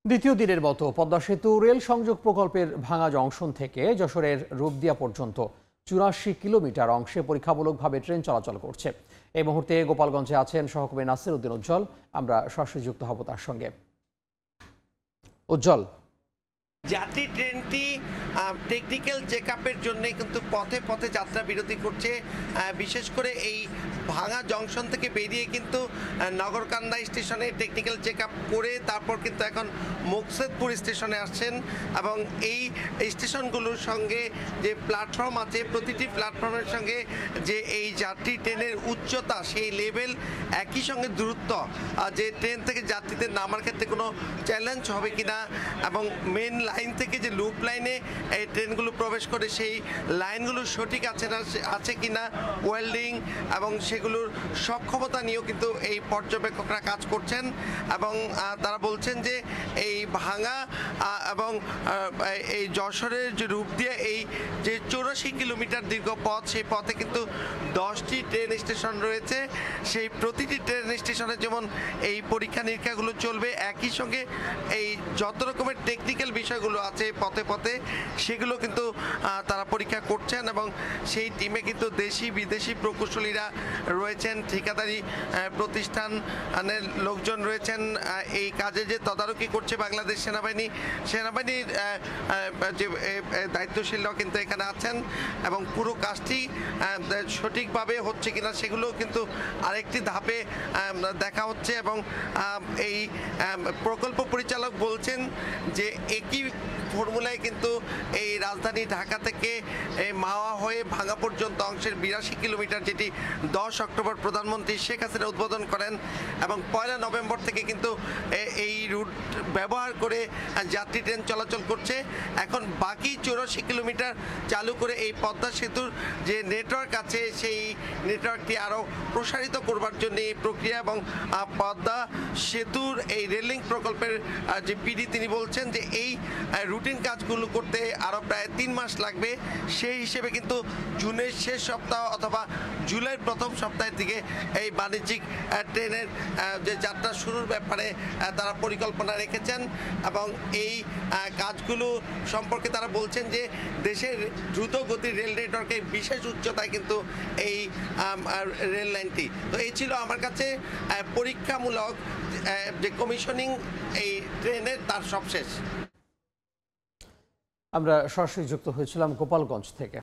দ্বিতীয় দিনের মতো পদ্মা সেতু রেল সংযোগ প্রকল্পের ভাঙা জংশন থেকে যশোরের রূপদিয়া পর্যন্ত ৮৪ কিলোমিটার অংশে পরীক্ষামূলকভাবে ট্রেন চলাচল করছে। এই মুহূর্তে গোপালগঞ্জে আছেন সহকর্মী নাসির উদ্দিন উজ্জ্বল। আমরা সরাসরি যুক্ত হব তার সঙ্গে। উজ্জ্বল, যাত্রী ট্রেনটি টেকনিক্যাল চেকআপের জন্য কিন্তু পথে পথে যাত্রা বিরতি করছে। বিশেষ করে এই ভাঙা জংশন থেকে বেরিয়ে কিন্তু নগরকান্দা স্টেশনে টেকনিক্যাল চেকআপ করে তারপর কিন্তু এখন মোকসেদপুর স্টেশনে আসছেন এবং এই স্টেশনগুলোর সঙ্গে যে প্ল্যাটফর্ম আছে প্রতিটি প্ল্যাটফর্মের সঙ্গে যে এই যাত্রী ট্রেনের উচ্চতা সেই লেভেল একই সঙ্গে দূরত্ব, যে ট্রেন থেকে যাত্রীদের নামার ক্ষেত্রে কোনো চ্যালেঞ্জ হবে কিনা এবং মেন লাইন থেকে যে লুপ লাইনে এই ট্রেনগুলো প্রবেশ করে সেই লাইনগুলো সঠিক আছে না আছে কিনা ওয়েল্ডিং এবং সেগুলোর সক্ষমতা নিয়েও কিন্তু এই পর্যবেক্ষকরা কাজ করছেন এবং তারা বলছেন যে এই ভাঙা এবং এই যশোরের যে রূপদিয়া এই যে ৮৪ কিলোমিটার দীর্ঘ পথ, সেই পথে কিন্তু 10টি ট্রেন স্টেশন রয়েছে। সেই প্রতিটি ট্রেন স্টেশনে যেমন এই পরীক্ষা নিরীক্ষাগুলো চলবে, একই সঙ্গে এই যত রকমের টেকনিক্যাল বিষয়গুলো আছে পথে পথে সেগুলো কিন্তু তারা পরীক্ষা করছেন এবং সেই টিমে কিন্তু দেশি বিদেশি প্রকৌশলীরা রয়েছেন, ঠিকাদারি প্রতিষ্ঠানের লোকজন রয়েছেন। এই কাজে যে তদারকি করছে বাংলাদেশ সেনাবাহিনীর যে দায়িত্বশীলরাও কিন্তু এখানে আছেন এবং পুরো কাজটি সঠিকভাবে হচ্ছে কিনা সেগুলো কিন্তু আরেকটি ধাপে দেখা হচ্ছে এবং এই প্রকল্প পরিচালক বলছেন যে একই ফর্মুলায় কিন্তু এই রাজধানী ঢাকা থেকে মাওয়া হয়ে ভাঙা পর্যন্ত অংশের ৮২ কিলোমিটার, যেটি 10 অক্টোবর প্রধানমন্ত্রী শেখ হাসিনা উদ্বোধন করেন এবং ১ নভেম্বর থেকে কিন্তু এই রুট ব্যবহার করে যাত্রী ট্রেন চলাচল করছে। এখন বাকি ৮৪ কিলোমিটার চালু করে এই পদ্মা সেতুর যে নেটওয়ার্ক আছে সেই নেটওয়ার্কটি আরও প্রসারিত করবার জন্য এই প্রক্রিয়া এবং পদ্মা সেতুর এই রেলিং প্রকল্পের যে পিডি তিনি বলছেন যে এই রুটিন কাজগুলো করতে আরও প্রায় ৩ মাস লাগবে। সেই হিসেবে কিন্তু জুনের শেষ সপ্তাহ অথবা জুলাইয়ের প্রথম সপ্তাহের দিকে এই বাণিজ্যিক ট্রেনের যে যাত্রা শুরুর ব্যাপারে তারা পরিকল্পনা রেখেছেন এবং এই কাজগুলো সম্পর্কে তারা বলছেন যে দেশের দ্রুত গতির রেল নেটওয়ার্কের বিশেষ উচ্চতায় কিন্তু এই রেল লাইনটি। তো এই ছিল আমার কাছে পরীক্ষামূলক যে কমিশনিং এই ট্রেনের তার সবশেষ। আমরা সরাসরি যুক্ত হয়েছিলাম গোপালগঞ্জ থেকে।